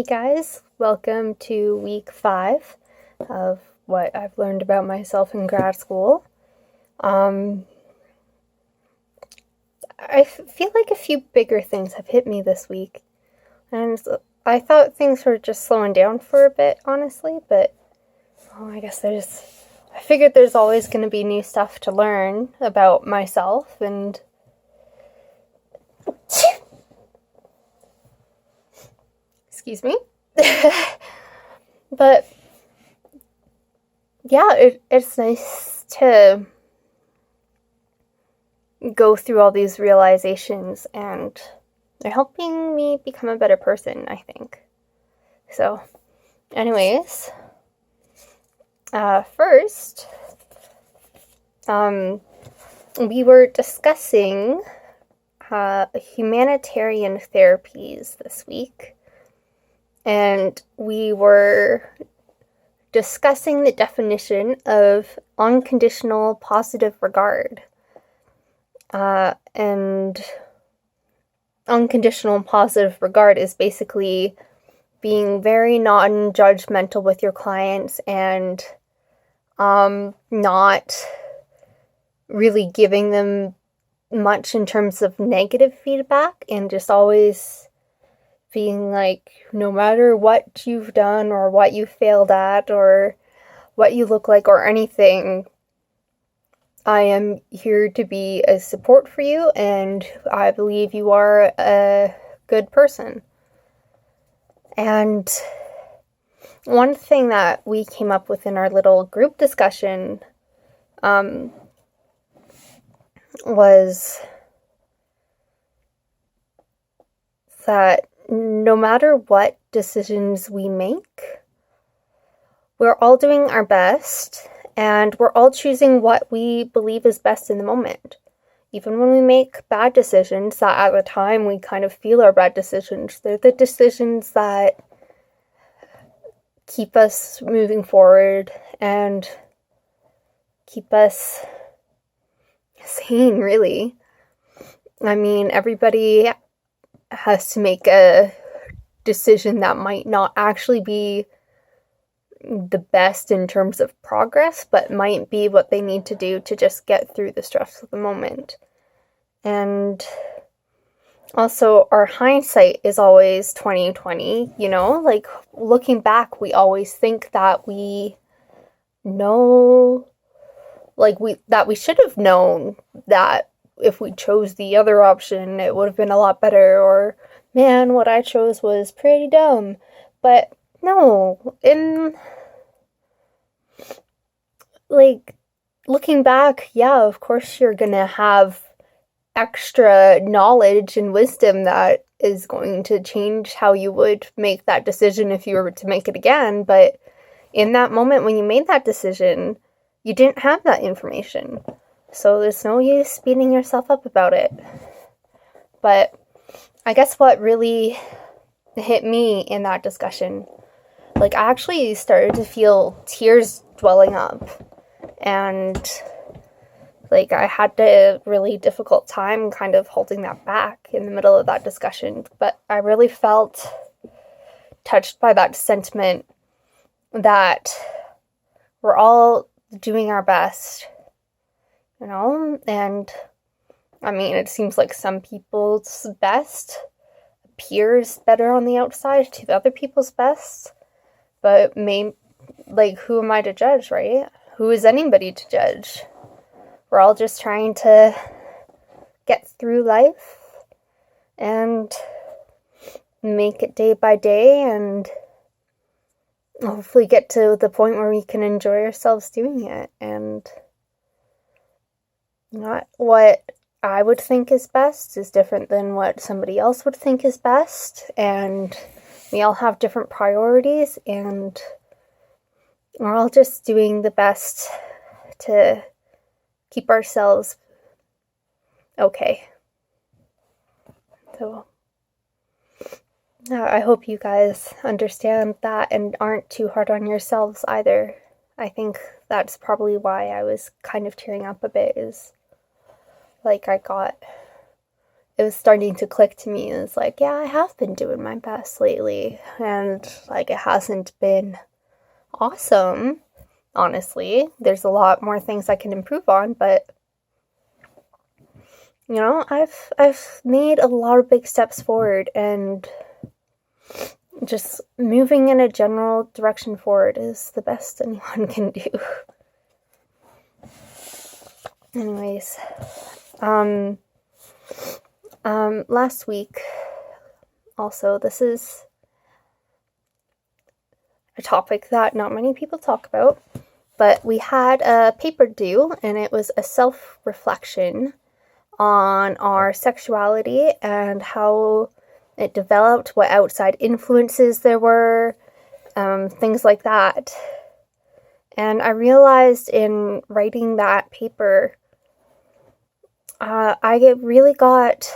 Hey guys, welcome to week 5 of what I've learned about myself in grad school. I feel like a few bigger things have hit me this week, and I thought things were just slowing down for a bit, honestly, but I guess I figured there's always going to be new stuff to learn about myself, and excuse me. But yeah, it's nice to go through all these realizations, and they're helping me become a better person, I think. So, anyways, first, we were discussing humanitarian therapies this week, and we were discussing the definition of unconditional positive regard. And unconditional positive regard is basically being very non-judgmental with your clients and not really giving them much in terms of negative feedback, and just always being like, no matter what you've done or what you failed at or what you look like or anything, I am here to be a support for you, and I believe you are a good person. And one thing that we came up with in our little group discussion was that no matter what decisions we make, we're all doing our best, and we're all choosing what we believe is best in the moment. Even when we make bad decisions that at the time we kind of feel are bad decisions, they're the decisions that keep us moving forward and keep us sane, really. I mean, everybody has to make a decision that might not actually be the best in terms of progress, but might be what they need to do to just get through the stress of the moment. And also, our hindsight is always 20/20, you know? Like, looking back, we always think that we know, like, that we should have known that if we chose the other option, it would have been a lot better, or, man, what I chose was pretty dumb. But no, like, looking back, yeah, of course you're gonna have extra knowledge and wisdom that is going to change how you would make that decision if you were to make it again, but in that moment when you made that decision, you didn't have that information. So there's no use beating yourself up about it. But I guess what really hit me in that discussion, like, I actually started to feel tears welling up, and like, I had a really difficult time kind of holding that back in the middle of that discussion, but I really felt touched by that sentiment that we're all doing our best, you know? And I mean, it seems like some people's best appears better on the outside to the other people's best, but like, who am I to judge, right? Who is anybody to judge? We're all just trying to get through life and make it day by day, and hopefully get to the point where we can enjoy ourselves doing it. And not what I would think is best is different than what somebody else would think is best, and we all have different priorities, and we're all just doing the best to keep ourselves okay. So I hope you guys understand that and aren't too hard on yourselves either. I think that's probably why I was kind of tearing up a bit, is like, I got it was starting to click to me. It's like, yeah, I have been doing my best lately, and like it hasn't been awesome, honestly. There's a lot more things I can improve on, but you know, I've made a lot of big steps forward, and just moving in a general direction forward is the best anyone can do. Anyways, last week, also, this is a topic that not many people talk about, but we had a paper due, and it was a self-reflection on our sexuality and how it developed, what outside influences there were, things like that. And I realized in writing that paper, I really got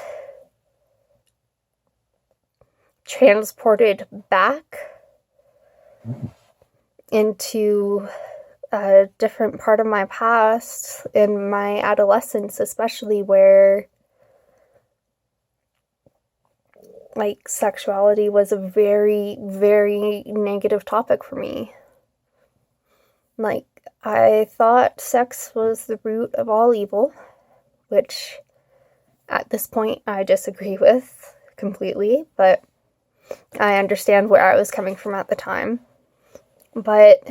transported back into a different part of my past, in my adolescence especially, where like sexuality was a very, very negative topic for me. Like, I thought sex was the root of all evil, which at this point I disagree with completely, but I understand where I was coming from at the time. But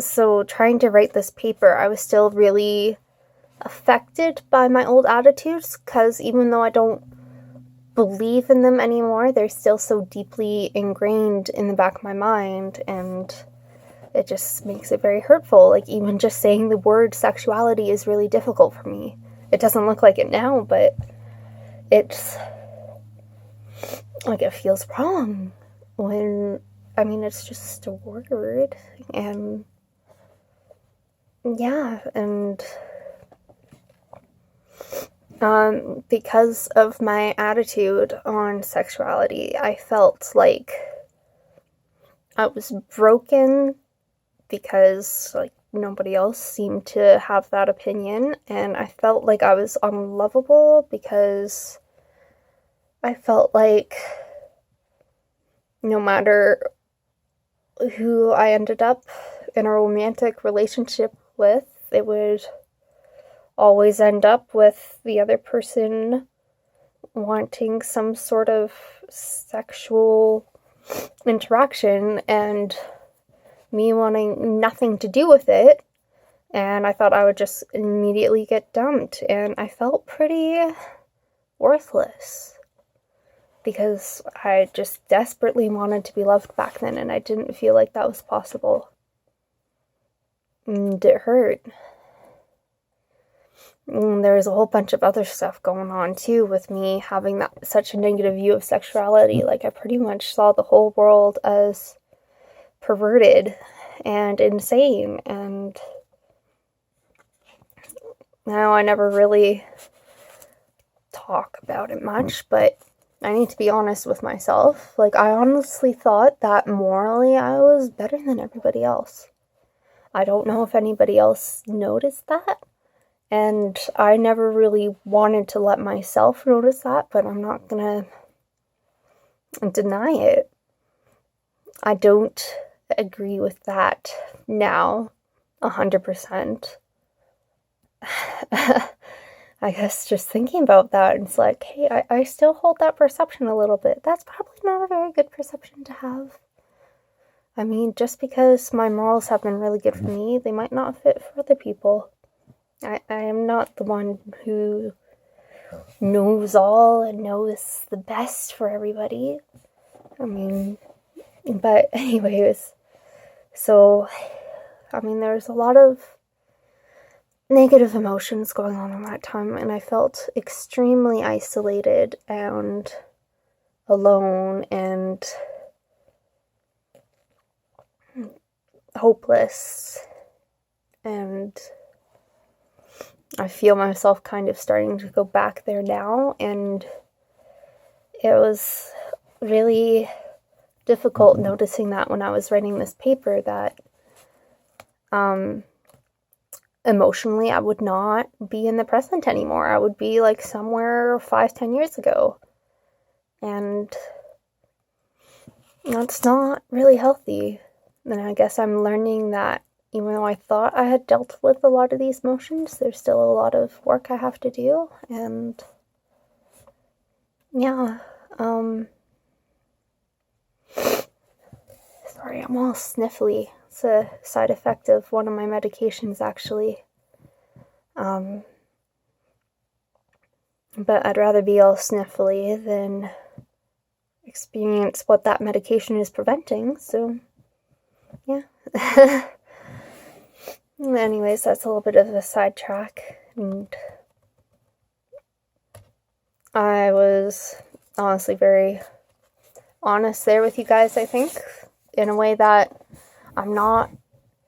so trying to write this paper, I was still really affected by my old attitudes, because even though I don't believe in them anymore, they're still so deeply ingrained in the back of my mind, and it just makes it very hurtful. Like, even just saying the word sexuality is really difficult for me. It doesn't look like it now, but it's like it feels wrong when, I mean, it's just a word. And yeah, and because of my attitude on sexuality, I felt like I was broken, because like nobody else seemed to have that opinion, and I felt like I was unlovable, because I felt like no matter who I ended up in a romantic relationship with, it would always end up with the other person wanting some sort of sexual interaction and me wanting nothing to do with it. And I thought I would just immediately get dumped, and I felt pretty worthless, because I just desperately wanted to be loved back then, and I didn't feel like that was possible. And it hurt. And there was a whole bunch of other stuff going on too, with me having such a negative view of sexuality. Like, I pretty much saw the whole world as perverted and insane, and now I never really talk about it much, but I need to be honest with myself. Like, I honestly thought that morally I was better than everybody else. I don't know if anybody else noticed that, and I never really wanted to let myself notice that, but I'm not gonna deny it. I don't agree with that now, 100%. I guess just thinking about that, it's like, hey, I still hold that perception a little bit. That's probably not a very good perception to have. I mean, just because my morals have been really good for me, they might not fit for other people. I am not the one who knows all and knows the best for everybody. I mean, but anyways, so, I mean, there's a lot of negative emotions going on that time, and I felt extremely isolated and alone and hopeless, and I feel myself kind of starting to go back there now, and it was really difficult noticing that when I was writing this paper, that emotionally, I would not be in the present anymore. I would be like somewhere 5-10 years ago. And that's not really healthy. And I guess I'm learning that even though I thought I had dealt with a lot of these emotions, there's still a lot of work I have to do. And yeah, sorry, I'm all sniffly. It's a side effect of one of my medications, actually. But I'd rather be all sniffly than experience what that medication is preventing, so yeah. Anyways, that's a little bit of a sidetrack, and I was honestly very honest there with you guys, I think, in a way that I'm not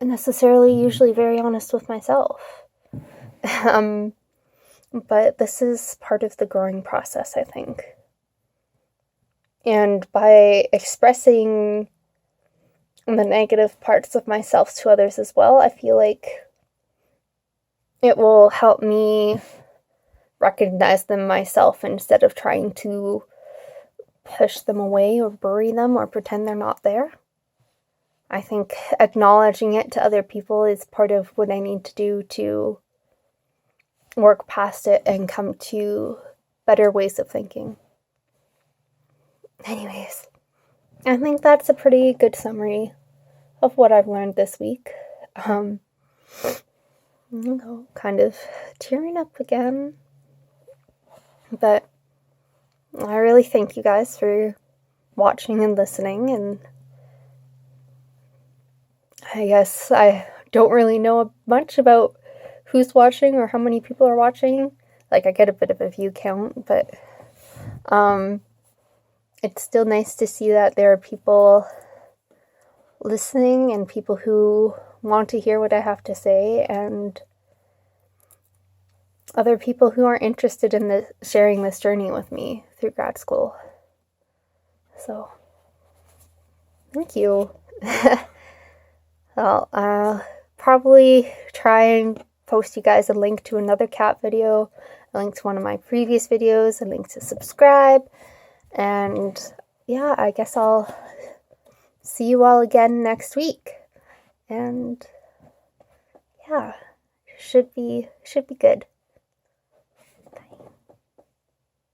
necessarily usually very honest with myself. But this is part of the growing process, I think. And by expressing the negative parts of myself to others as well, I feel like it will help me recognize them myself instead of trying to push them away or bury them or pretend they're not there. I think acknowledging it to other people is part of what I need to do to work past it and come to better ways of thinking. Anyways, I think that's a pretty good summary of what I've learned this week. Kind of tearing up again. But I really thank you guys for watching and listening, and I guess I don't really know much about who's watching or how many people are watching. Like, I get a bit of a view count, but it's still nice to see that there are people listening and people who want to hear what I have to say, and other people who are interested in sharing this journey with me through grad school. So, thank you. Well, I'll probably try and post you guys a link to another cat video, a link to one of my previous videos, a link to subscribe, and yeah, I guess I'll see you all again next week. And yeah, should be good.